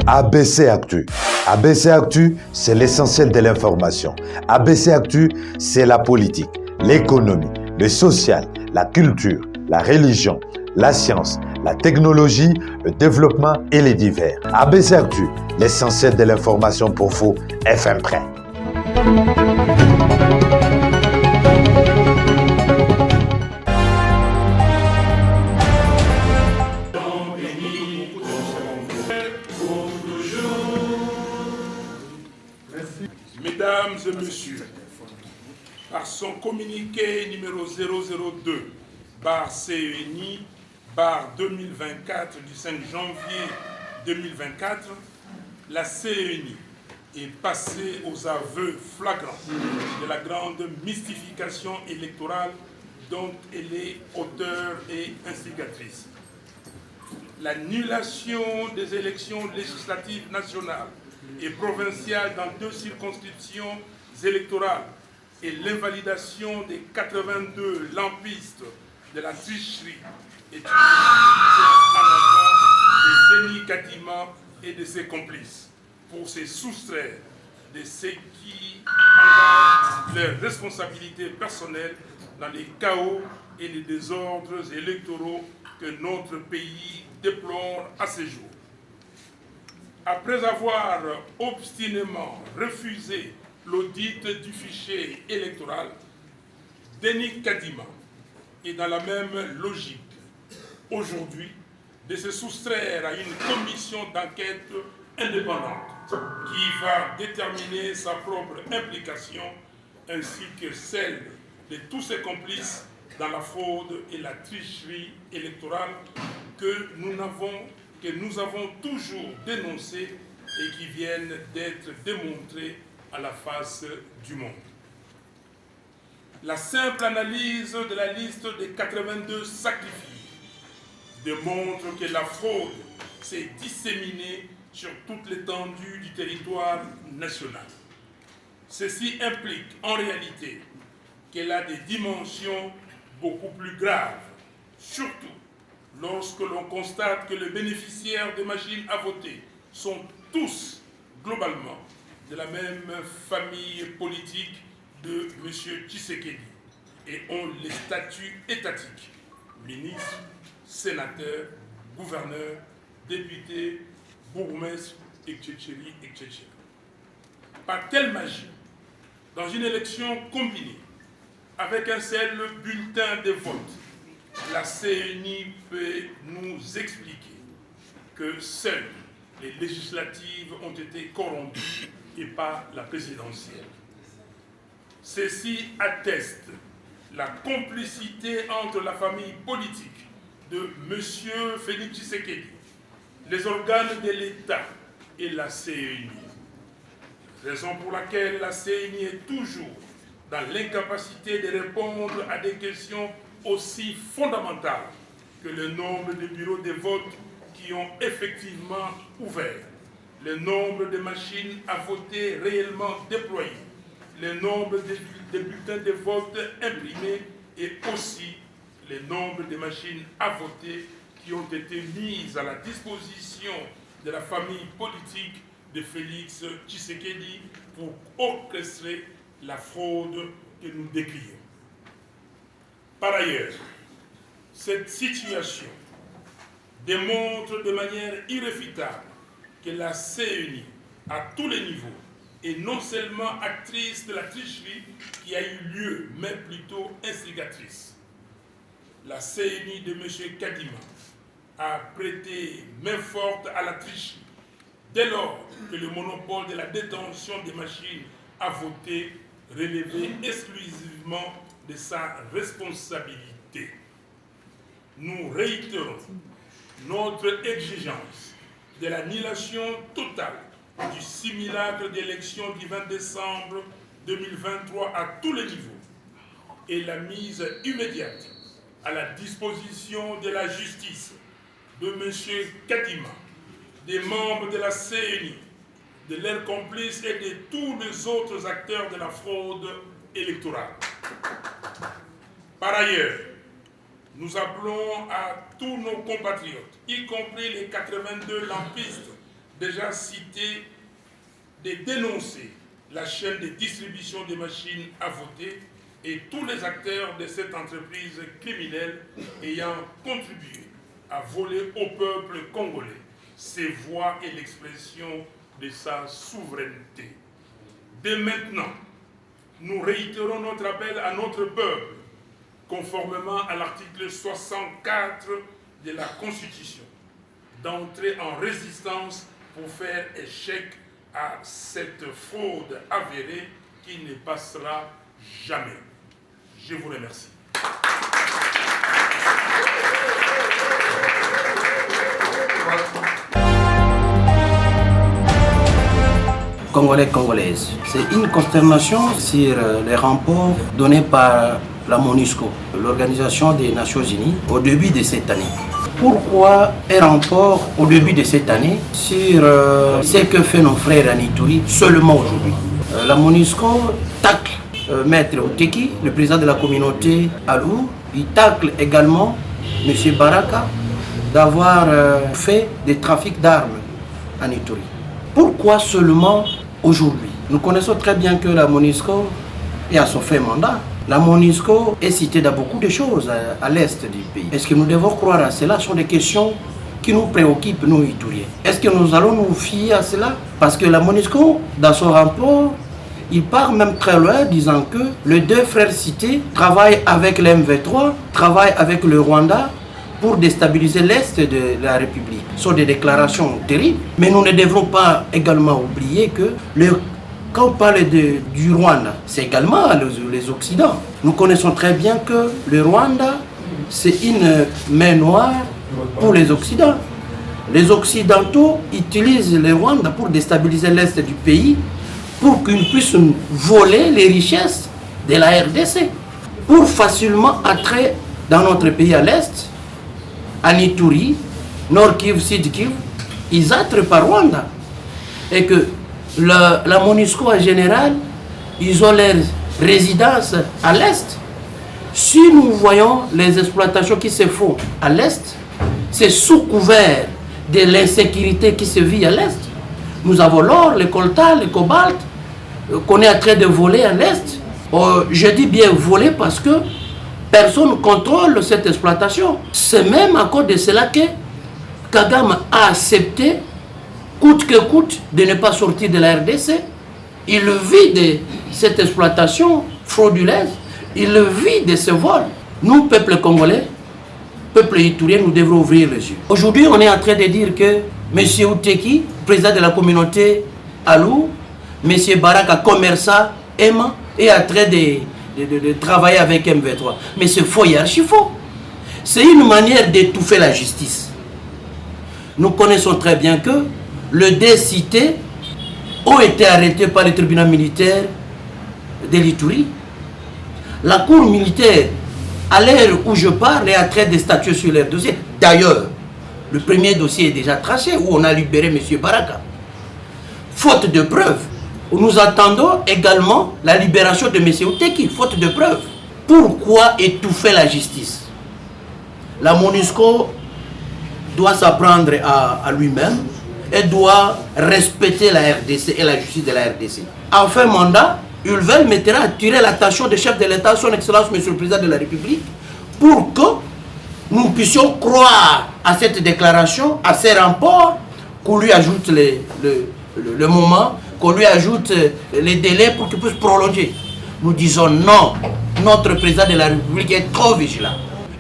ABC Actu. ABC Actu, c'est l'essentiel de l'information. ABC Actu, c'est la politique, l'économie, le social, la culture, la religion, la science, la technologie, le développement et les divers. ABC Actu, l'essentiel de l'information pour vous, FM Prêt. Mesdames et messieurs, par son communiqué numéro 002/CENI/2024 du 5 janvier 2024, la CENI est passée aux aveux flagrants de la grande mystification électorale dont elle est auteure et instigatrice. L'annulation des élections législatives nationales et provinciales dans 2 circonscriptions électorales et l'invalidation des 82 lampistes de la tricherie est une en avant de Denis Kadima et de ses complices pour se soustraire de ce qui engage leurs responsabilités personnelles dans les chaos et les désordres électoraux que notre pays déplore à ce jour. Après avoir obstinément refusé l'audit du fichier électoral, Denis Kadima est dans la même logique aujourd'hui de se soustraire à une commission d'enquête indépendante qui va déterminer sa propre implication ainsi que celle de tous ses complices dans la fraude et la tricherie électorale que nous avons toujours dénoncées et qui viennent d'être démontrées à la face du monde. La simple analyse de la liste des 82 sacrifiés démontre que la fraude s'est disséminée sur toute l'étendue du territoire national. Ceci implique en réalité qu'elle a des dimensions beaucoup plus graves, surtout lorsque l'on constate que les bénéficiaires des machines à voter sont tous, globalement, de la même famille politique de M. Tshisekedi et ont les statuts étatiques, ministre, sénateur, gouverneur, député, bourgmestre, etc. Par quelle magie, dans une élection combinée, avec un seul bulletin de vote, la CENI peut nous expliquer que seules les législatives ont été corrompues et pas la présidentielle. Ceci atteste la complicité entre la famille politique de M. Félix Tshisekedi, les organes de l'État et la CENI. Raison pour laquelle la CENI est toujours dans l'incapacité de répondre à des questions aussi fondamentales que le nombre de bureaux de vote qui ont effectivement ouvert, le nombre de machines à voter réellement déployées, le nombre de bulletins de vote imprimés et aussi le nombre de machines à voter qui ont été mises à la disposition de la famille politique de Félix Tshisekedi pour orchestrer la fraude que nous décrions. Par ailleurs, cette situation démontre de manière irréfutable que la CENI, à tous les niveaux, est non seulement actrice de la tricherie qui a eu lieu, mais plutôt instigatrice. La CENI de M. Kadima a prêté main forte à la tricherie dès lors que le monopole de la détention des machines à voter relevait exclusivement de sa responsabilité. Nous réitérons notre exigence de l'annulation totale du simulacre d'élection du 20 décembre 2023 à tous les niveaux et la mise immédiate à la disposition de la justice de M. Kadima, des membres de la CENI, de leurs complices et de tous les autres acteurs de la fraude électorale. Par ailleurs, nous appelons à tous nos compatriotes, y compris les 82 lampistes déjà cité de dénoncer la chaîne de distribution des machines à voter et tous les acteurs de cette entreprise criminelle ayant contribué à voler au peuple congolais ses voix et l'expression de sa souveraineté. Dès maintenant, nous réitérons notre appel à notre peuple, conformément à l'article 64 de la Constitution, d'entrer en résistance pour faire échec à cette fraude avérée qui ne passera jamais. Je vous remercie. Congolais, Congolaises, c'est une consternation sur les rapports donnés par la MONUSCO, l'Organisation des Nations Unies, au début de cette année. Pourquoi un rapport au début de cette année sur ce que fait nos frères en Ituri seulement aujourd'hui? La MONUSCO tacle Maître Outeki, le président de la communauté Alou. Il tacle également M. Baraka d'avoir fait des trafics d'armes en Ituri. Pourquoi seulement aujourd'hui? Nous connaissons très bien que la MONUSCO est à son fait mandat. La MONUSCO est citée dans beaucoup de choses à l'est du pays. Est-ce que nous devons croire à cela? Ce sont des questions qui nous préoccupent, nous, Ituriens. Est-ce que nous allons nous fier à cela? Parce que la MONUSCO, dans son rapport, il part même très loin, disant que les deux frères cités travaillent avec le M23, travaillent avec le Rwanda pour déstabiliser l'Est de la République. Ce sont des déclarations terribles, mais nous ne devrons pas également oublier que quand on parle du Rwanda, c'est également les Occidents. Nous connaissons très bien que le Rwanda, c'est une main noire pour les Occidents. Les Occidentaux utilisent le Rwanda pour déstabiliser l'Est du pays, pour qu'ils puissent voler les richesses de la RDC, pour facilement entrer dans notre pays à l'Est, en Ituri, Nord Kivu, Sud Kivu, ils entrent par Rwanda. Et que la MONUSCO en général, ils ont leur résidence à l'Est. Si nous voyons les exploitations qui se font à l'Est, c'est sous couvert de l'insécurité qui se vit à l'Est. Nous avons l'or, le coltan, le cobalt, qu'on est en train de voler à l'Est. Je dis bien voler parce que personne ne contrôle cette exploitation. C'est même à cause de cela que Kagame a accepté, coûte que coûte, de ne pas sortir de la RDC. Il vit de cette exploitation frauduleuse, il vit de ce vol. Nous, peuple congolais, peuple iturien, nous devrons ouvrir les yeux. Aujourd'hui, on est en train de dire que M. Outeki, président de la communauté Alou, M. Baraka, commerçant, Emma, est en train de travailler avec M23. Mais c'est faux et archi faux. C'est une manière d'étouffer la justice. Nous connaissons très bien que les deux cités ont été arrêtés par le tribunal militaire de l'Ituri. La cour militaire, à l'heure où je parle, est en train de statuer sur leur dossier. D'ailleurs, le premier dossier est déjà tracé, où on a libéré M. Baraka. Faute de preuves. Nous attendons également la libération de M. Outeki, faute de preuves. Pourquoi étouffer la justice? La MONUSCO doit s'apprendre à lui-même et doit respecter la RDC et la justice de la RDC. En fin mandat, ils veulent maintenant attirer l'attention du chef de l'État, son Excellence M. le Président de la République, pour que nous puissions croire à cette déclaration, à ces rapports, qu'on lui ajoute le moment, qu'on lui ajoute les délais pour qu'il puisse prolonger. Nous disons non, notre président de la République est trop vigilant.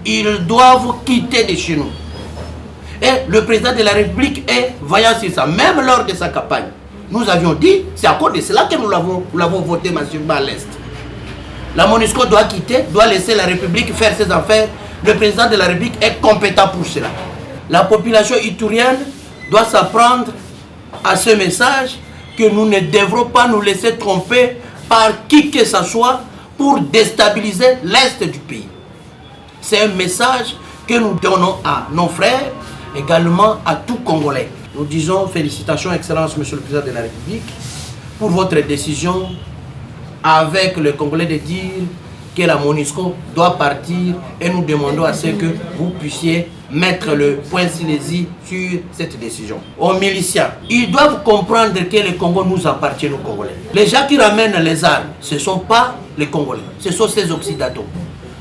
Ils doivent quitter de chez nous. Et le président de la République est vaillant sur ça, même lors de sa campagne. Nous avions dit, c'est à cause de cela que nous l'avons voté massivement à l'Est. La MONUSCO doit quitter, doit laisser la République faire ses affaires. Le président de la République est compétent pour cela. La population iturienne doit s'apprendre à ce message que nous ne devrons pas nous laisser tromper par qui que ce soit pour déstabiliser l'Est du pays. C'est un message que nous donnons à nos frères, également à tout Congolais. Nous disons félicitations, Excellence, Monsieur le Président de la République, pour votre décision avec le Congolais de dire que la MONUSCO doit partir et nous demandons à ce que vous puissiez mettre le point sur les i sur cette décision. Aux miliciens, ils doivent comprendre que le Congo nous appartient aux Congolais. Les gens qui ramènent les armes, ce ne sont pas les Congolais, ce sont ces Occidentaux.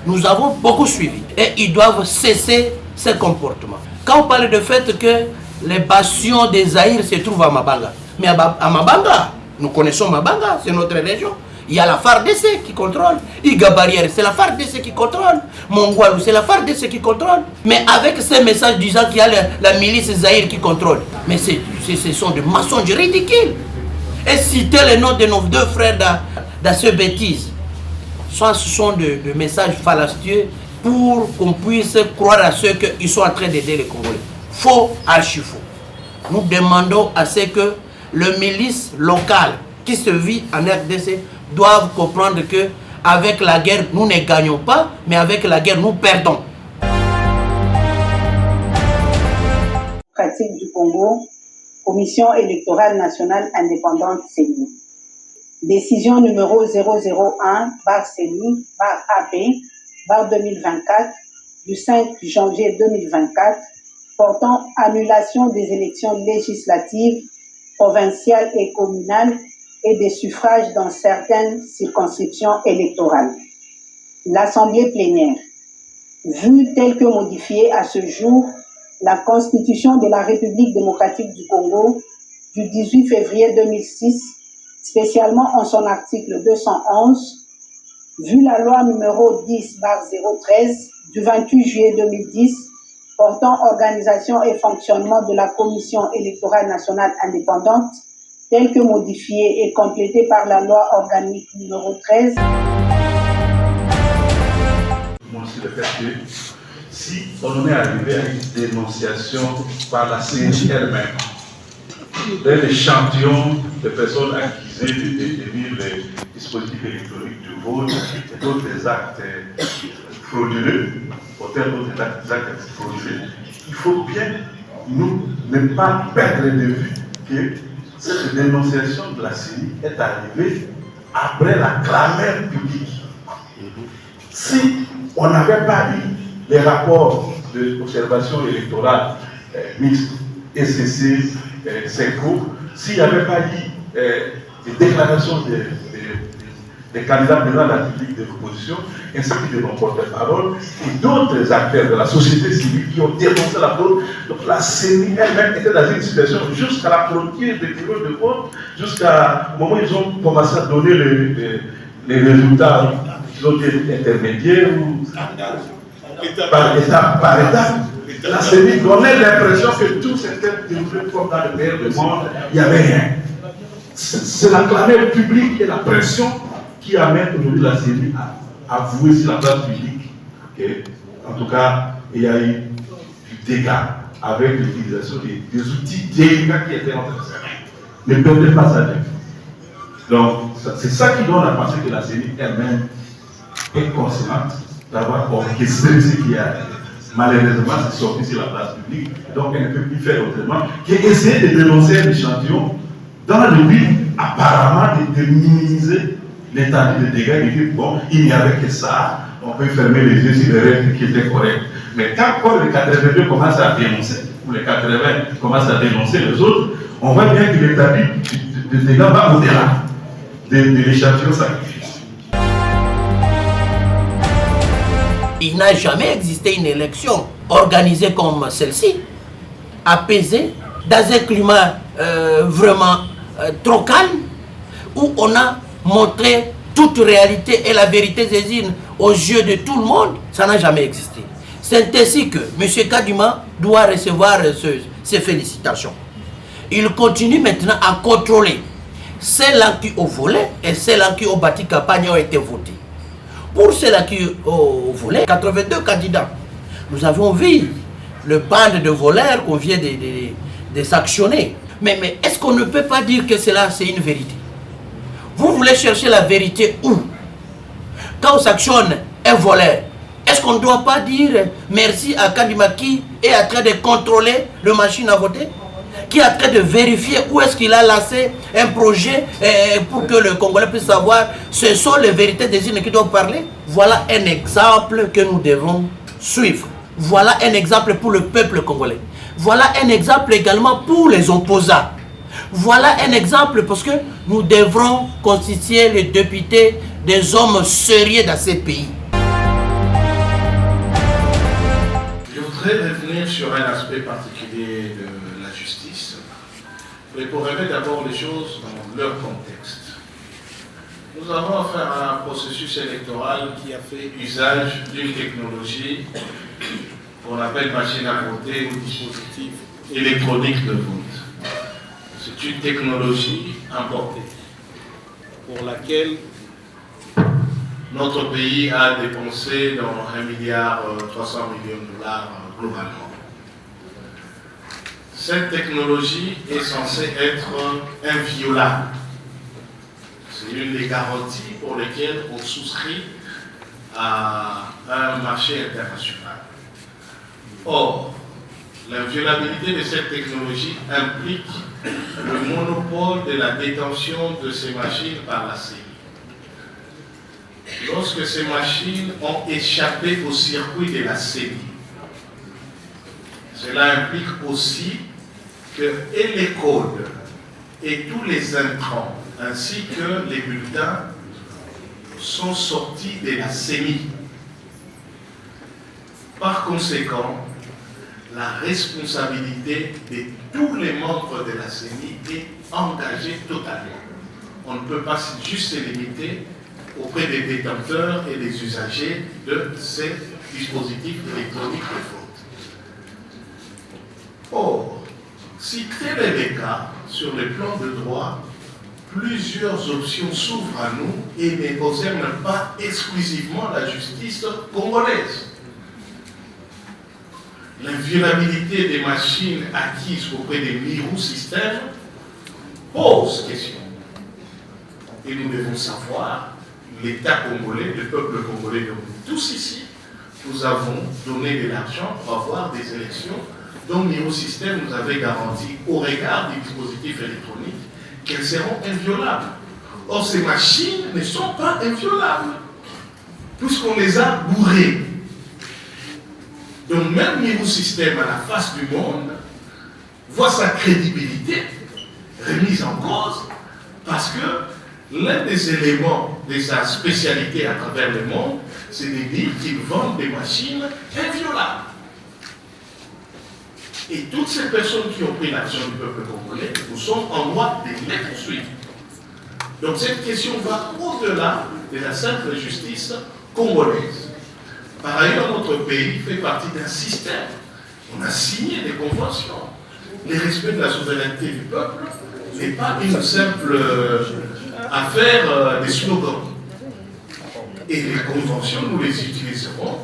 Nous avons beaucoup suivi et ils doivent cesser ces comportements. Quand on parle du fait que les bastions des Zaïre se trouvent à Mabanga, mais à Mabanga, nous connaissons Mabanga, c'est notre région. Il y a la FARDC qui contrôle. Iga Barrière, c'est la FARDC qui contrôle. Mongoualou, c'est la FARDC qui contrôle. Mais avec ces messages disant qu'il y a la milice Zaïre qui contrôle. Mais ce sont des mensonges ridicules. Et citer le nom de nos deux frères dans ces bêtises. Soit ce sont des messages fallacieux pour qu'on puisse croire à ceux qu'ils sont en train d'aider les Congolais. Faux, archi faux. Nous demandons à ce que le milice local qui se vit en RDC doivent comprendre que avec la guerre, nous ne gagnons pas, mais avec la guerre, nous perdons. Pratique du Congo, Commission électorale nationale indépendante CENI. Décision numéro 001/CENI/AP/2024 du 5 janvier 2024 portant annulation des élections législatives, provinciales et communales et des suffrages dans certaines circonscriptions électorales. L'Assemblée plénière, vue telle que modifiée à ce jour, la Constitution de la République démocratique du Congo du 18 février 2006, spécialement en son article 211, vu la loi numéro 10/013 du 28 juillet 2010 portant organisation et fonctionnement de la Commission électorale nationale indépendante, telle que modifiée et complétée par la loi organique numéro 13. Moi aussi, le fait que si on en est arrivé à une dénonciation par la CENI elle-même, d'un échantillon de personnes accusées de détenir les dispositifs électroniques du vote et d'autres actes frauduleux, autant d'autres actes frauduleux, il faut bien nous ne pas perdre de vue que cette dénonciation de la CENI est arrivée après la clameur publique. Si on n'avait pas eu les rapports d'observation électorale mixte, SCC, SECO, s'il n'y avait pas eu des déclarations des candidats présidents de la République de l'opposition, ainsi que de nos porte-parole et d'autres acteurs de la société civile qui ont dénoncé la fraude, donc la CENI elle-même était dans une situation jusqu'à la clôture des bureaux de vote, jusqu'au moment où ils ont commencé à donner les résultats qui ont été intermédiaires ou par étape. La CENI donnait l'impression que tout s'était déroulé comme dans le meilleur du monde, il n'y avait rien. C'est la clameur publique et la pression qui amène aujourd'hui la CENI à avouer sur la place publique. Okay? En tout cas, il y a eu du dégât avec l'utilisation des outils délicats qui étaient entre ses mains. Ne perdez pas ça de vue. Donc, c'est ça qui donne à penser que la CENI elle-même est consciente d'avoir orchestré ce qui a malheureusement c'est sorti sur la place publique. Donc, elle ne peut plus faire autrement qu'essayer de dénoncer un échantillon dans le but apparemment de minimiser l'étendue de dégâts et dire bon, il n'y avait que ça, on peut fermer les yeux sur les règles qui étaient correctes. Mais quand les 82 commencent à dénoncer, ou les 80 commencent à dénoncer les autres, on voit bien que l'étendue de dégâts va au-delà de l'échantillon sacrifié. Il n'a jamais existé une élection organisée comme celle-ci, apaisée, dans un climat vraiment trop calme, où on a montré toute réalité et la vérité des îles aux yeux de tout le monde. Ça n'a jamais existé. C'est ainsi que M. Kadima doit recevoir ses félicitations. Il continue maintenant à contrôler celles-là qui ont volé et celles-là qui ont bâti campagne ont été votées. Pour ceux-là qui ont volé, 82 candidats, nous avons vu le bande de voleurs qu'on vient de sanctionner. Mais est-ce qu'on ne peut pas dire que cela c'est une vérité? Vous voulez chercher la vérité où? Quand on sanctionne un voleur, est-ce qu'on ne doit pas dire merci à Kadima qui est en train de contrôler le machine à voter? Qui est en train de vérifier où est-ce qu'il a lancé un projet pour que le Congolais puisse savoir ce sont les vérités des îles qui doivent parler? Voilà un exemple que nous devons suivre. Voilà un exemple pour le peuple congolais. Voilà un exemple également pour les opposants. Voilà un exemple parce que nous devrons constituer les députés des hommes sérieux dans ces pays. Je voudrais revenir sur un aspect particulier de la justice, mais pour remettre d'abord les choses dans leur contexte. Nous avons affaire à un processus électoral qui a fait usage d'une technologie qu'on appelle machine à voter ou dispositif électronique de vote. C'est une technologie importée pour laquelle notre pays a dépensé dans 1,3 milliard de dollars globalement. Cette technologie est censée être inviolable. C'est une des garanties pour lesquelles on souscrit à un marché international. Or, l'inviolabilité de cette technologie implique le monopole de la détention de ces machines par la CENI. Lorsque ces machines ont échappé au circuit de la CENI, cela implique aussi que et les codes et tous les intrants ainsi que les bulletins sont sortis de la CENI. Par conséquent, la responsabilité de tous les membres de la CENI est engagée totalement. On ne peut pas juste se limiter auprès des détenteurs et des usagers de ces dispositifs électroniques de vote. Or, si tel est le cas, sur le plan de droit, plusieurs options s'ouvrent à nous et ne concernent pas exclusivement la justice congolaise. L'inviolabilité des machines acquises auprès des Mirou systèmes pose question. Et nous devons savoir, l'État congolais, le peuple congolais, donc tous ici, nous avons donné de l'argent pour avoir des élections dont Mirou système nous avait garanti, au regard des dispositifs électroniques, qu'elles seront inviolables. Or, ces machines ne sont pas inviolables, puisqu'on les a bourrées. Donc, même Mirou système, à la face du monde, voit sa crédibilité remise en cause, parce que l'un des éléments de sa spécialité à travers le monde, c'est de dire qu'ils vendent des machines inviolables. Et toutes ces personnes qui ont pris l'action du peuple congolais, nous sommes en droit de les poursuivre. Donc cette question va au-delà de la simple justice congolaise. Par ailleurs, notre pays fait partie d'un système. On a signé des conventions. Le respect de la souveraineté du peuple n'est pas une simple affaire des slogans. Et les conventions, nous les utiliserons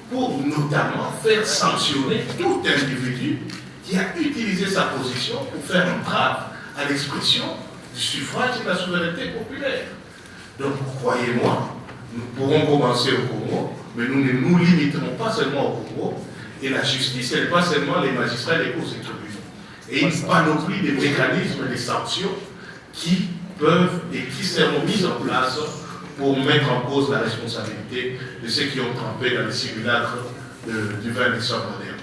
pour notamment faire sanctionner tout individu qui a utilisé sa position pour faire entrave à l'expression du suffrage et de la souveraineté populaire. Donc, croyez-moi, nous pourrons commencer au Congo, mais nous ne nous limiterons pas seulement au Congo, et la justice, elle n'est pas seulement les magistrats, les cours et tribunaux. Et une panoplie de mécanismes, des sanctions qui peuvent et qui seront mises en place pour mettre en cause la responsabilité de ceux qui ont trempé dans les simulacres du 20 décembre dernier.